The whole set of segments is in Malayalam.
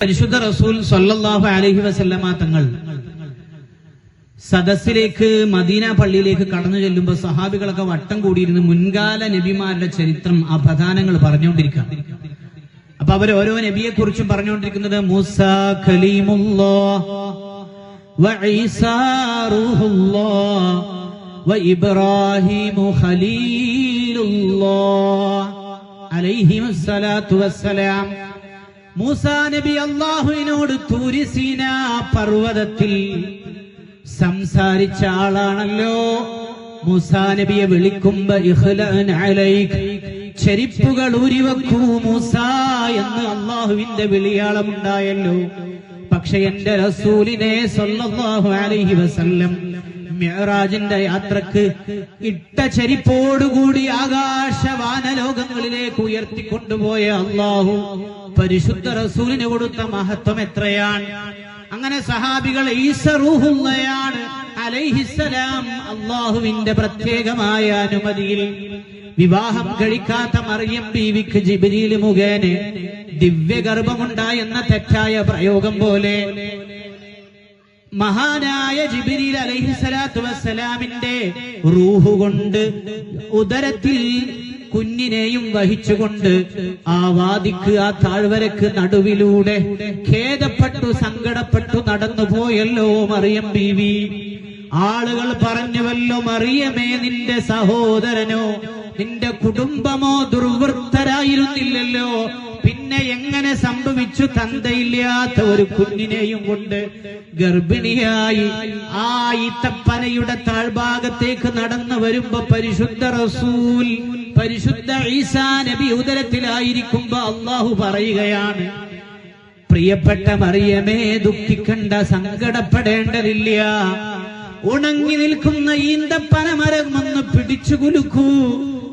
പരിശുദ്ധ റസൂൽ സ്വല്ലല്ലാഹു അലൈഹി വസല്ലമ തങ്ങൾ സദസ്സിലേക്ക് മദീന പള്ളിയിലേക്ക് കടന്നു ചെല്ലുമ്പോൾ സഹാബികളൊക്കെ വട്ടം കൂടിയിരുന്ന് മുൻകാല നബിമാരുടെ ചരിത്രം അപദാനങ്ങൾ പറഞ്ഞുകൊണ്ടിരിക്കുക. അപ്പൊ അവർ ഓരോ നബിയെ കുറിച്ചും പറഞ്ഞുകൊണ്ടിരിക്കുന്നത് മൂസാ കലീമുല്ലാഹ് വ ഈസാ റൂഹുല്ലാഹ് വ ഇബ്രാഹീമു ഖലീലുല്ലാഹ് അലൈഹിമുസ്സലാത്തു വസ്സലാം. മൂസാ നബി അല്ലാഹുവിനോട് തൂരി സീനാ പർവ്വതത്തിൽ സംസാരിച്ച ആളാണല്ലോ. മൂസാ നബിയെ വിളിക്കുമ്പോ ഇഖ്ലാൻ അലൈക്, ചെരിപ്പുകൾ ഊരിവെക്കൂ മൂസാ എന്ന് അല്ലാഹുവിന്റെ വിളിയാളമുണ്ടായല്ലോ. പക്ഷെ എന്റെ റസൂലിനെ സ്വല്ലല്ലാഹു അലൈഹി വസല്ലം മിഅ്റാജിന്റെ യാത്രക്ക് ഇട്ട ചെരിപ്പോടുകൂടി ആകാശവാനലോകങ്ങളിലേക്ക് ഉയർത്തിക്കൊണ്ടുപോയ അല്ലാഹു പരിശുദ്ധ റസൂലിന് കൊടുത്ത മഹത്വം എത്രയാണ്. അങ്ങനെ സഹാബികൾ ഈസ റൂഹുള്ളയാണ് അലൈഹിസ്സലാം അല്ലാഹുവിന്റെ പ്രത്യേകമായ അനുമതിയിൽ വിവാഹം കഴിക്കാത്ത മറിയം ബീവിക്ക് ജിബ്രീൽ മുഖേന ദിവ്യഗർഭമുണ്ടായെന്ന തെറ്റായ പ്രയോഗം പോലെ മഹാനായ ജിബ്രീൽ അലൈഹിസ്സലാത്തു വസ്സലാമിന്റെ റൂഹ് കൊണ്ട് ഉദരത്തിൽ കുഞ്ഞിനെയും വഹിച്ചുകൊണ്ട് ആ വാദിക്ക് ആ താഴ്വരക്ക് നടുവിലൂടെ ഖേദപ്പെട്ടു സങ്കടപ്പെട്ടു നടന്നുപോയല്ലോ മറിയം ബീവി. ആളുകൾ പറഞ്ഞുവല്ലോ, മറിയമേ നിന്റെ സഹോദരനോ നിന്റെ കുടുംബമോ ദുർവൃത്തരായിരുന്നില്ലല്ലോ, പിന്നെ എങ്ങനെ സംഭവിച്ചു തന്തയില്ലാത്ത ഒരു കുഞ്ഞിനെയും കൊണ്ട് ഗർഭിണിയായി ആ ഈത്തപ്പനയുടെ താഴ്ഭാഗത്തേക്ക് നടന്നു വരുമ്പോ പരിശുദ്ധ റസൂൽ പരിശുദ്ധ ഈസാ നബി ഉദരത്തിലായിരിക്കുമ്പോ അല്ലാഹു പറയുകയാണ്, പ്രിയപ്പെട്ട മറിയമേ ദുഃഖിക്കണ്ട, സങ്കടപ്പെടേണ്ടതില്ല. ഉണങ്ങി നിൽക്കുന്ന ഈന്തപ്പന മരം ഒന്ന് പിടിച്ചു കുലുക്കൂ,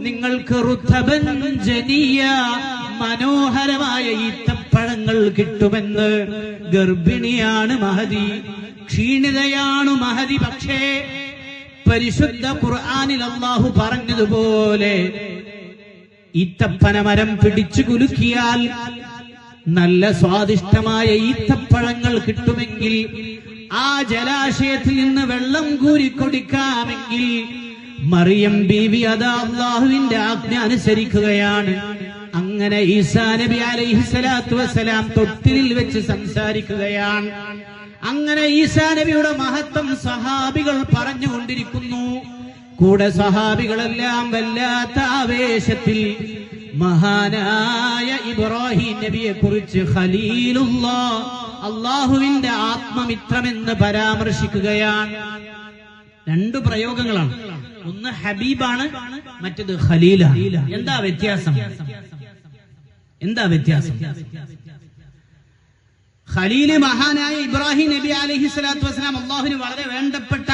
നിങ്ങൾക്ക് റുത്തബൻ ജനിയ മനോഹരമായ ഈത്തപ്പഴങ്ങൾ കിട്ടുമെന്ന്. ഗർഭിണിയാണ് മഹദി, ക്ഷീണിതയാണ് മഹദി. പക്ഷേ പരിശുദ്ധ ഖുർആനിൽ അല്ലാഹു പറഞ്ഞതുപോലെ ഈത്തപ്പന മരം പിടിച്ചു കുലുക്കിയാൽ നല്ല സ്വാദിഷ്ടമായ ഈത്തപ്പഴങ്ങൾ കിട്ടുമെങ്കിൽ, ആ ജലാശയത്തിൽ നിന്ന് വെള്ളം കോരിക്കൊടുക്കാമെങ്കിൽ മറിയം ബീവി അതാ അല്ലാഹുവിന്റെ ആജ്ഞ അനുസരിക്കുകയാണ്. അങ്ങനെ ഈസാ നബി അലൈഹിസ്സലാത്തു വസ്സലാം തൊട്ടിലിൽ വെച്ച് സംസാരിക്കുകയാണ്. അങ്ങനെ ഈസാ നബിയുടെ മഹത്വം സഹാബികൾ പറഞ്ഞുകൊണ്ടിരിക്കുന്നു. കൂടെ സഹാബികളെല്ലാം വല്ലാത്ത ആവേശത്തിൽ മഹാനായ ഇബ്രാഹിം നബിയെ കുറിച്ച് ഖലീലുല്ലാഹ് അല്ലാഹുവിന്റെ ആത്മമിത്രമെന്ന് പരാമർശിക്കുകയാണ്. രണ്ടു പ്രയോഗങ്ങളാണ്, ഒന്ന് ഹബീബാണ്, മറ്റത് ഖലീലാണ്. എന്താ വ്യത്യാസം? ഖലീല് മഹാനായ ഇബ്രാഹിം നബി അലൈഹിസ്സലാത്തു വസ്സലാം അല്ലാഹുവിന് വളരെ വേണ്ടപ്പെട്ട,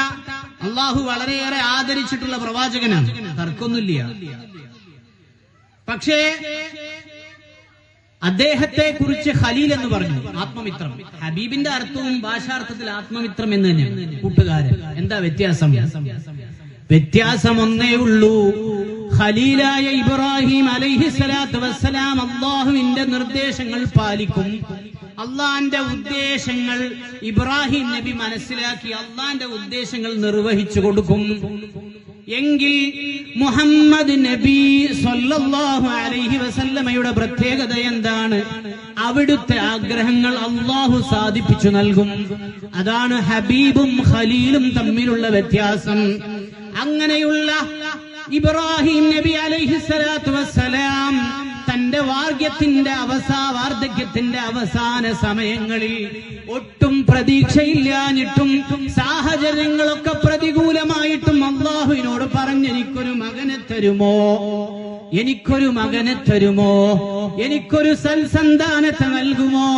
അല്ലാഹു വളരെയേറെ ആദരിച്ചിട്ടുള്ള പ്രവാചകനാണ്, തർക്കമൊന്നുമില്ല. പക്ഷേ അദ്ദേഹത്തെ കുറിച്ച് ഖലീൽ എന്ന് പറഞ്ഞു, ആത്മമിത്രം. ഹബീബിന്റെ അർത്ഥവും ഭാഷാർത്ഥത്തിൽ ആത്മമിത്രം എന്ന് തന്നെയാണ്. കൂട്ടുകാരൻ, എന്താ വ്യത്യാസം? വ്യത്യാസം ഒന്നേ ഉള്ളൂ. ഖലീലായ ഇബ്രാഹിം അലൈഹിസ്സലാത്തു വസ്സലാം അല്ലാഹുവിന്റെ നിർദ്ദേശങ്ങൾ പാലിക്കും. അള്ളാന്റെ ഉദ്ദേശങ്ങൾ ഇബ്രാഹിം നബി മനസ്സിലാക്കി അള്ളാന്റെ ഉദ്ദേശങ്ങൾ നിർവഹിച്ചു കൊടുക്കും. എങ്കിൽ മുഹമ്മദ് നബി സ്വല്ലല്ലാഹു അലൈഹി വസല്ലമയുടെ പ്രത്യേകത എന്താണ്? അവിടുത്തെ ആഗ്രഹങ്ങൾ അല്ലാഹു സാധിപ്പിച്ചു നൽകും. അതാണ് ഹബീബും ഖലീലും തമ്മിലുള്ള വ്യത്യാസം. അങ്ങനെയുള്ള ഇബ്രാഹിം നബി അലൈഹിസ്സലാത്തു വസ്സലാം തന്റെ വാർദ്ധക്യത്തിന്റെ അവസാന സമയങ്ങളിൽ ഒട്ടും പ്രതീക്ഷയില്ലാഞ്ഞിട്ടും സാഹചര്യങ്ങളൊക്കെ പ്രതികൂലമായിട്ടും അല്ലാഹുവിനോട് പറഞ്ഞ് എനിക്കൊരു മകനെ തരുമോ, എനിക്കൊരു സൽസന്താനത്തെ നൽകുമോ,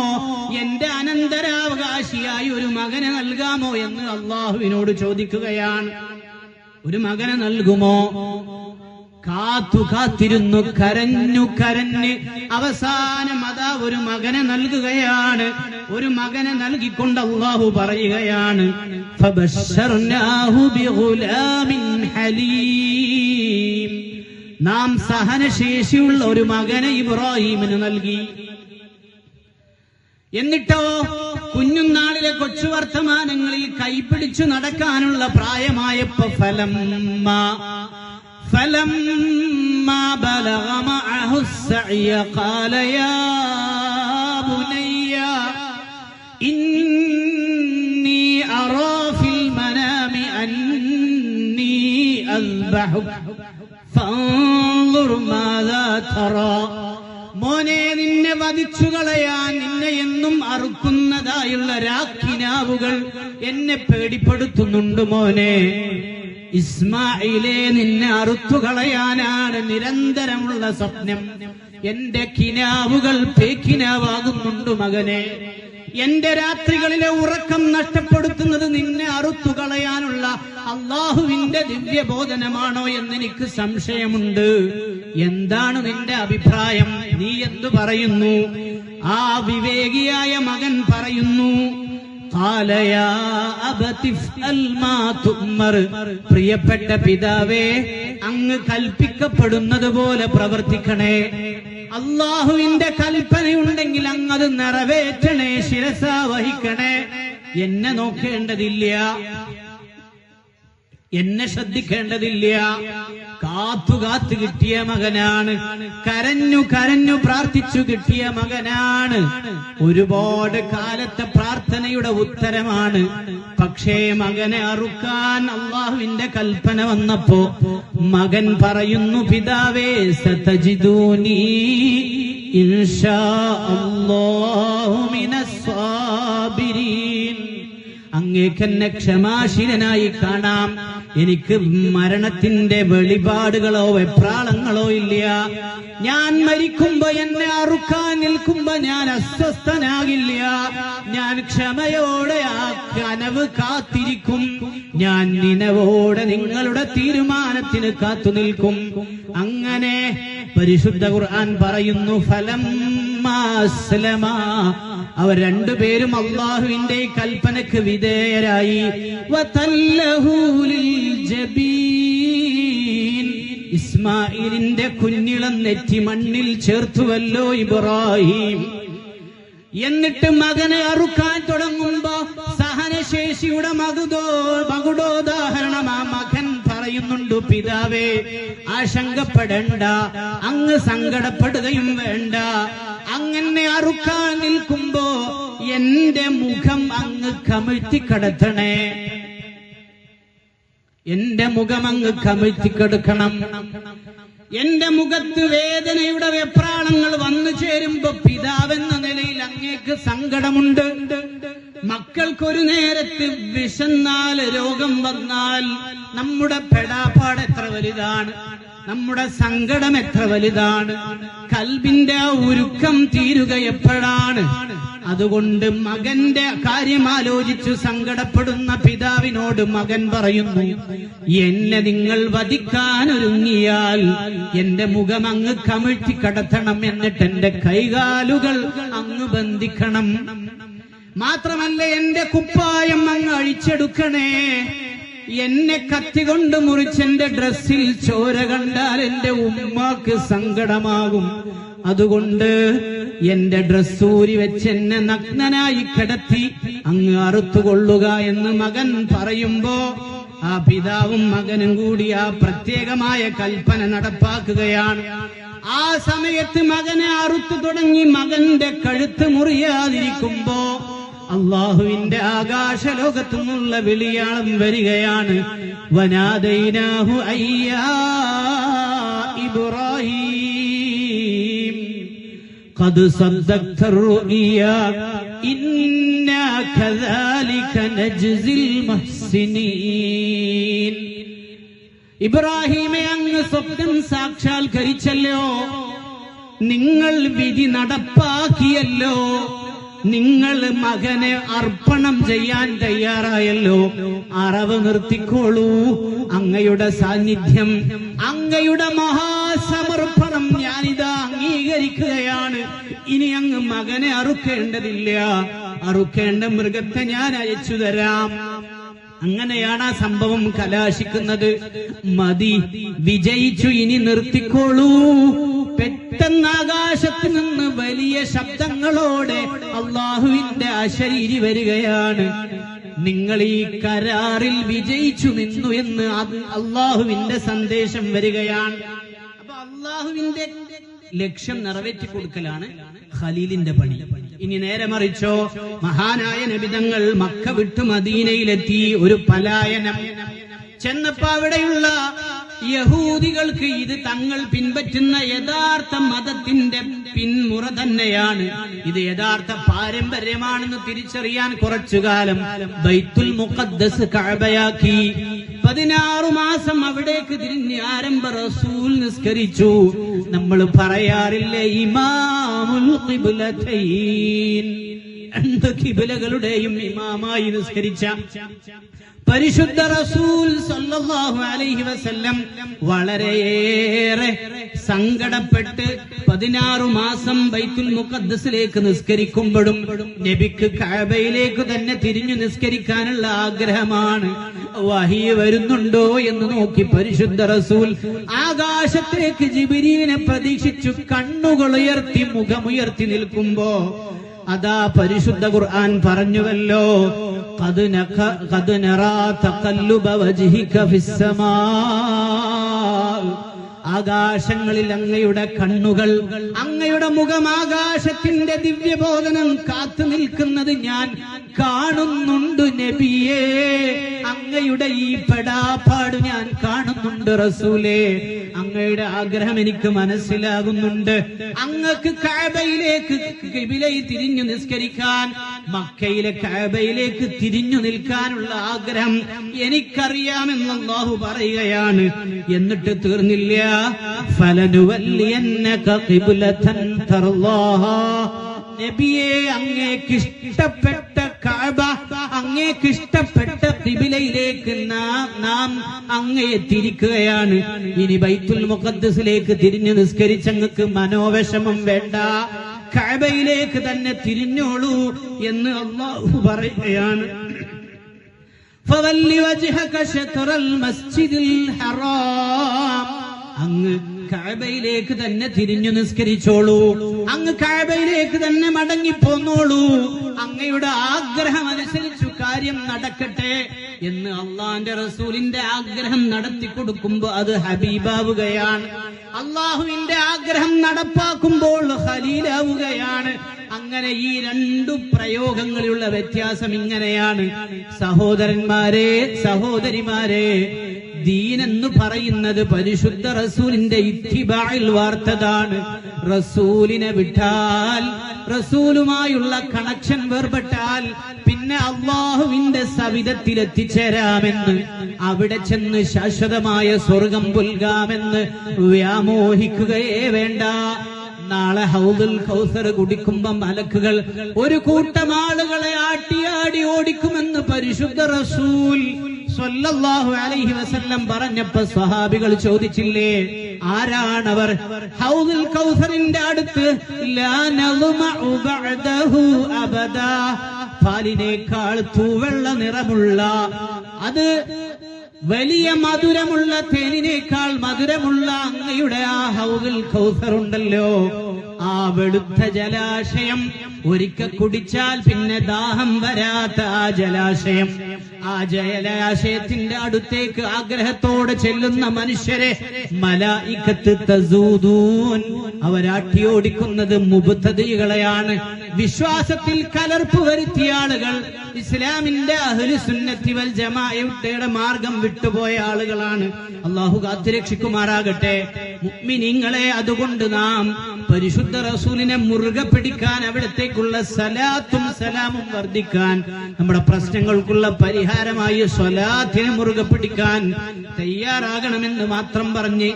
എന്റെ അനന്തരാവകാശിയായി ഒരു മകനെ നൽകാമോ എന്ന് അല്ലാഹുവിനോട് ചോദിക്കുകയാണ്. ഒരു മകനെ നൽകുമോ? കാത്തിരുന്നു കരഞ്ഞ് അവസാനം അതാ ഒരു മകനെ നൽകുകയാണ്. ഒരു മകനെ നൽകിക്കൊണ്ട് അല്ലാഹു പറയുകയാണ്, ഫബശ്ശർനാഹു ബിഗുലാമിൻ ഹലീം, നാം സഹനശേഷിയുള്ള ഒരു മകനെ ഇബ്രാഹിമിന് നൽകി. എന്നിട്ടോ കുഞ്ഞുനാളിലെ കൊച്ചു വർത്തമാനങ്ങളിൽ കൈപിടിച്ചു നടക്കാനുള്ള പ്രായമായപ്പോ فلما بلغ معه السعي قال يا بني إني أرى في المنام أني أذبحك فانظر ماذا ترى. മോനെ, നിന്നെ വധിച്ചു കളയാൻ, നിന്നെ എന്നും അറുക്കുന്നതായുള്ള രാക്കിനാവുകൾ എന്നെ പേടിപ്പെടുത്തുന്നുണ്ട് മോനെ. ഇസ്മായിലെ, നിന്നെ അറുത്തുകളയാനാണ് നിരന്തരമുള്ള സ്വപ്നം. എന്റെ കിനാവുകൾ പേക്കിനാവാകുന്നുണ്ട് മകനെ. എന്റെ രാത്രികളിലെ ഉറക്കം നഷ്ടപ്പെടുത്തുന്നത് നിന്നെ അറുത്തുകളയാനുള്ള അള്ളാഹുവിന്റെ ദിവ്യബോധനമാണോ എന്നെനിക്ക് സംശയമുണ്ട്. എന്താണ് നിന്റെ അഭിപ്രായം? നീ എന്തു പറയുന്നു? ആ വിവേകിയായ മകൻ പറയുന്നു, പ്രിയപ്പെട്ട പിതാവേ, അങ്ങ് കൽപ്പിക്കപ്പെടുന്നത് പോലെ പ്രവർത്തിക്കണേ. അള്ളാഹുവിന്റെ കൽപ്പനയുണ്ടെങ്കിൽ അങ്ങത് നിറവേറ്റണേ, ശിരസ വഹിക്കണേ. എന്നെ നോക്കേണ്ടതില്ല, എന്നെ ശ്രദ്ധിക്കേണ്ടതില്ല. കാത്തു കിട്ടിയ മകനാണ്, കരഞ്ഞു പ്രാർത്ഥിച്ചു കിട്ടിയ മകനാണ്. ഒരുപാട് കാലത്തെ പ്രാർത്ഥനയുടെ ഉത്തരമാണ്. പക്ഷേ മകനെ അറുക്കാൻ അള്ളാഹുവിന്റെ കൽപ്പന വന്നപ്പോ മകൻ പറയുന്നു, പിതാവേ, സതജിദൂനി ഇൻഷാ അല്ലാഹു മിനസ് സാബിരീൻ. അങ്ങേക്കെന്നെ ക്ഷമാശീലനായി കാണാം. എനിക്ക് മരണത്തിന്റെ വെളിപാടുകളോ വെപ്രാളങ്ങളോ ഇല്ല. ഞാൻ മരിക്കുമ്പോ, എന്നെ അറുക്കാൻ നിൽക്കുമ്പോ ഞാൻ അസ്വസ്ഥനാകില്ല. ഞാൻ ക്ഷമയോടെ ആ കനവ് കാത്തിരിക്കും. ഞാൻ നിനവോടെ നിങ്ങളുടെ തീരുമാനത്തിന് കാത്തു നിൽക്കും. അങ്ങനെ പരിശുദ്ധ ഖുർആൻ പറയുന്നു, അവർ രണ്ടുപേരും അള്ളാഹുവിന്റെ കൽപ്പനക്ക് വിധേയരായി. ഇസ്മായിലിന്റെ കുഞ്ഞിളം നെറ്റി മണ്ണിൽ ചേർത്തുവല്ലോ ഇബ്രാഹിം. എന്നിട്ട് മകനെ അറുക്കാൻ തുടങ്ങുമ്പോ സഹനശേഷിയുടെ മകുടോദാഹരണം ആ മകൻ പറയുന്നുണ്ട്, പിതാവേ, ആശങ്കപ്പെടേണ്ട, അങ്ങ് സങ്കടപ്പെടുകയും വേണ്ട. അങ്ങനെ അറുക്കാൻ നിൽക്കുമ്പോ എന്റെ മുഖം അങ്ങ് കമിഴ്ത്തിക്കിടത്തണേ, എന്റെ മുഖം അങ്ങ് കമിഴ്ത്തിക്കെടുക്കണം. എന്റെ മുഖത്ത് വേദനയുടെ വെപ്രാളങ്ങൾ വന്നു ചേരുമ്പോ പിതാവെന്ന നിലയിൽ അങ്ങേക്ക് സങ്കടമുണ്ട്. മക്കൾക്കൊരു നേരത്ത് വിശന്നാൽ, രോഗം വന്നാൽ നമ്മുടെ പെടാപ്പാട് എത്ര വലുതാണ്, നമ്മുടെ സങ്കടം എത്ര വലുതാണ്, കൽബിന്റെ ഉരുക്കം തീരുക എപ്പോഴാണ്. അതുകൊണ്ട് മകന്റെ കാര്യം ആലോചിച്ചു സങ്കടപ്പെടുന്ന പിതാവിനോട് മകൻ പറയുന്നു, എന്നെ നിങ്ങൾ വധിക്കാൻ ഒരുങ്ങിയാൽ എന്റെ മുഖം അങ്ങ് കമിഴ്ത്തി കടത്തണം, എന്നിട്ട് എന്റെ കൈകാലുകൾ അങ്ങ് ബന്ധിക്കണം. മാത്രമല്ല എന്റെ കുപ്പായം അങ്ങ് അഴിച്ചെടുക്കണേ. എന്നെ കത്തികൊണ്ട് മുറിച്ചെന്റെ ഡ്രസ്സിൽ ചോര കണ്ടാൽ എന്റെ ഉമ്മാക്ക് സങ്കടമാകും. അതുകൊണ്ട് എന്റെ ഡ്രസ്സൂരി വെച്ച് എന്നെ നഗ്നനായി കിടത്തി അങ്ങ് അറുത്തുകൊള്ളുക എന്ന് മകൻ പറയുമ്പോ ആ പിതാവും മകനും കൂടി ആ പ്രത്യേകമായ കൽപ്പന നടപ്പാക്കുകയാണ്. ആ സമയത്ത് മകനെ അറുത്തു തുടങ്ങി. മകന്റെ കഴുത്ത് മുറിയാതിരിക്കുമ്പോ അള്ളാഹുവിന്റെ ആകാശലോകത്തു നിന്നുള്ള വിളിയാളം വരികയാണ്, വനാദൈനാഹു അയ്യാ ഇബ്രാഹീം ഖദ് സദ്ദഖ്ത റുഇയാ ഇന്നാ കദാലിക നജ്സിൽ മുഹ്സിനീൻ. ഇബ്രാഹീമെ, അങ്ങ് സ്വപ്നം സാക്ഷാത്കരിച്ചല്ലോ, നിങ്ങൾ വിധി നടപ്പാക്കിയല്ലോ, നിങ്ങൾ മകനെ അർപ്പണം ചെയ്യാൻ തയ്യാറായല്ലോ. അറവ് നിർത്തിക്കോളൂ. അങ്ങയുടെ സാന്നിധ്യം, അങ്ങയുടെ മഹാസമർപ്പണം ഞാനിതാ അംഗീകരിക്കുകയാണ്. ഇനി അങ്ങ് മകനെ അറുക്കേണ്ടതില്ല, അറുക്കേണ്ട മൃഗത്തെ ഞാൻ അയച്ചു തരാം. അങ്ങനെയാണ് ആ സംഭവം കലാശിക്കുന്നത്. മതി, വിജയിച്ചു, ഇനി നിർത്തിക്കോളൂ. പെട്ടെന്ന് ആകാശത്ത് നിന്ന് വലിയ ശബ്ദങ്ങളോടെ അള്ളാഹുവിന്റെ അശരീരി വരികയാണ്. നിങ്ങൾ ഈ കരാറിൽ വിജയിച്ചു നിന്നു എന്ന് അള്ളാഹുവിന്റെ സന്ദേശം വരികയാണ്. അപ്പൊ അള്ളാഹുവിന്റെ ലക്ഷ്യം നിറവേറ്റി കൊടുക്കലാണ് ഖലീലിന്റെ പണി. ഇനി നേരെ മറിച്ചോ, മഹാനായ നബിതങ്ങൾ മക്ക വിട്ടു മദീനയിലെത്തി. ഒരു പലായനം ചെന്നപ്പോ അവിടെയുള്ള യഹൂദികൾക്ക് ഇത് തങ്ങൾ പിൻപറ്റുന്ന യഥാർത്ഥ മതത്തിന്റെ പിന്മുറ തന്നെയാണ്, ഇത് യഥാർത്ഥ പാരമ്പര്യമാണെന്ന് തിരിച്ചറിയാൻ കുറച്ചുകാലം ബൈത്തുൽ മുഖദ്ദസ് കഅബയാക്കി. 16 മാസം അവിടേക്ക് തിരിഞ്ഞ് ആരംഭ റസൂൽ നിസ്കരിച്ചു. നമ്മൾ പറയാറില്ലേ ഇമാമുൽ ഖിബ്ലതൈൻ, രണ്ട് ഖിബ്ലകളുടെയും ഇമാമായി നിസ്കരിച്ച പരിശുദ്ധ റസൂൽ സല്ലല്ലാഹു അലൈഹി വസല്ലം വളരെയേറെ സങ്കടപ്പെട്ട് 16 മാസം ബൈത്തുൽ മുഖദ്ദസിലേക്ക് നിസ്കരിക്കുമ്പോഴും നബിക്ക് കഅബയിലേക്ക് തന്നെ തിരിഞ്ഞു നിസ്കരിക്കാനുള്ള ആഗ്രഹമാണ്. വഹി വരുന്നുണ്ടോ എന്ന് നോക്കി പരിശുദ്ധ റസൂൽ ആകാശത്തേക്ക് ജിബ്രീലിനെ പ്രതീക്ഷിച്ചു കണ്ണുകൾ ഉയർത്തി മുഖമുയർത്തി നിൽക്കുമ്പോ അതാ പരിശുദ്ധ ഖുർആൻ പറഞ്ഞുവല്ലോ, ഖദ് നറാ തഖല്ലുബ വജ്ഹിക ഫിസ്സമാ, ആകാശങ്ങളിൽ അങ്ങയുടെ കണ്ണുകൾ, അങ്ങയുടെ മുഖം ആകാശത്തിന്റെ ദിവ്യബോധനം കാത്തു നിൽക്കുന്നത് ഞാൻ കാണുന്നുണ്ട് നബിയേ, അങ്ങയുടെ ഈ പെടാപ്പാട് ഞാൻ കാണുന്നുണ്ട് റസൂലേ, അങ്ങയുടെ ആഗ്രഹം എനിക്ക് മനസ്സിലാകുന്നുണ്ട്. അങ്ങക്ക് കഅബയിലേക്ക് ഖിബിലയിൽ തിരിഞ്ഞു നിസ്കരിക്കാൻ, മക്കയിലെ കഅബയിലേക്ക് തിരിഞ്ഞു നിൽക്കാനുള്ള ആഗ്രഹം എനിക്കറിയാമെന്ന് അല്ലാഹു പറയുകയാണ്. എന്നിട്ട് തീർന്നില്ല, ഫലനുവല്ലിയന്നക ഖിബ്ലതൻ തർളാഹാ, നബിയെ അങ്ങേക്കിഷ്ടപ്പെട്ട കഅബ, അങ്ങേക്കിഷ്ടപ്പെട്ട ഖിബിലയിലേക്ക് നാം അങ്ങയെ തിരിക്കുകയാണ്. ഇനി ബൈത്തുൽ മുഖദ്ദസിലേക്ക് തിരിഞ്ഞു നിസ്കരിച്ചങ്ങക്ക് മനോവിഷമം വേണ്ട, കഅബയിലേക്ക് തന്നെ തിരിഞ്ഞോളൂ എന്ന് അല്ലാഹു പറയുകയാണ്. ഫവല്ലി വജ്ഹക ശത്റൽ മസ്ജിദിൽ ഹറാം, അങ്ങ് കഅബയിലേക്ക് തന്നെ തിരിഞ്ഞു നിസ്കരിച്ചോളൂ, അങ്ങ് കഅബയിലേക്ക് തന്നെ മടങ്ങിപ്പോന്നോളൂ, അങ്ങയുടെ ആഗ്രഹം അനുസരിച്ചു കാര്യം നടക്കട്ടെ എന്ന് അള്ളാന്റെ റസൂലിന്റെ ആഗ്രഹം നടത്തി കൊടുക്കുമ്പോ അത് ഹബീബാവുകയാണ്. അള്ളാഹുവിന്റെ ആഗ്രഹം നടപ്പാക്കുമ്പോൾ ഖലീലാവുകയാണ്. അങ്ങനെ ഈ രണ്ടു പ്രയോഗങ്ങളിലുള്ള വ്യത്യാസം ഇങ്ങനെയാണ്. സഹോദരന്മാരെ, സഹോദരിമാരെ, ദീൻ എന്ന് പറയുന്നത് പരിശുദ്ധ റസൂലിന്റെ ഇത്തിബാഇൽ വാർത്തതാണ്. റസൂലിനെ വിട്ടാൽ, റസൂലുമായുള്ള കണക്ഷൻ വേർപെട്ടാൽ പിന്നെ അള്ളാഹുവിന്റെ സവിധത്തിൽ എത്തിച്ചേരാമെന്ന്, അവിടെ ചെന്ന് ശാശ്വതമായ സ്വർഗം പുൽകാമെന്ന് വ്യാമോഹിക്കുകയേ വേണ്ട. നാളെ ഹൗദുൽ കൗസർ കുടിക്കുമ്പോ മലക്കുകൾ ഒരു കൂട്ടം ആളുകളെ ആട്ടിയാടി ഓടിക്കുമെന്ന് പരിശുദ്ധ റസൂൽ സ്വല്ലല്ലാഹു അലൈഹി വസല്ലം പറഞ്ഞപ്പോ സ്വഹാബികൾ ചോദിച്ചില്ലേ, ആരാണവർ? ഹൗദുൽ കൗസറിന്റെ അടുത്ത് ലാ നളുമഉ ബഅദഹു അബദാ, പാലിനേക്കാൾ തൂവെള്ള നിറമുള്ള, അത് വലിയ മധുരമുള്ള തേനിനേക്കാൾ മധുരമുള്ള അങ്ങയുടെ ആ ഹൗദുൽ കൗസർ ഉണ്ടല്ലോ, ആ വെളുത്ത ജലാശയം ഒരിക്കൽ കുടിച്ചാൽ പിന്നെ ദാഹം വരാത്ത ആ ജലാശയം, ആ ജലാശയത്തിന്റെ അടുത്തേക്ക് ആഗ്രഹത്തോടെ ചെല്ലുന്ന മനുഷ്യരെ മലായികത്ത് തസൂദൂൻ, അവരാട്ടിയോടിക്കുന്നത് മുബ്തദികളെയാണ്, വിശ്വാസത്തിൽ കലർപ്പ് വരുത്തിയ ആളുകൾ, ഇസ്ലാമിന്റെ അഹ്ലു സുന്നത്തി വൽ ജമാഅയുടെ മാർഗം വിട്ടുപോയ ആളുകളാണ്. അല്ലാഹു കാത്തുരക്ഷിക്കുമാറാകട്ടെ. മുഅ്മിനീങ്ങളെ, അതുകൊണ്ട് നാം പരിശുദ്ധ റസൂലിനെ മുറുകെ പിടിക്കാൻ, അവിടത്തേക്കുള്ള സലാത്തും സലാമും വർദ്ധിക്കാൻ, നമ്മുടെ പ്രശ്നങ്ങൾക്കുള്ള പരിഹാരമായി സ്വലാത്തിനെ മുറുകെ പിടിക്കാൻ തയ്യാറാകണമെന്ന് മാത്രം പറഞ്ഞ്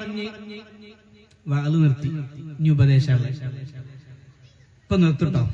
വാള് നിർത്തി. ഇനി ഉപദേശം ഇപ്പൊ നിർത്തിട്ടോ.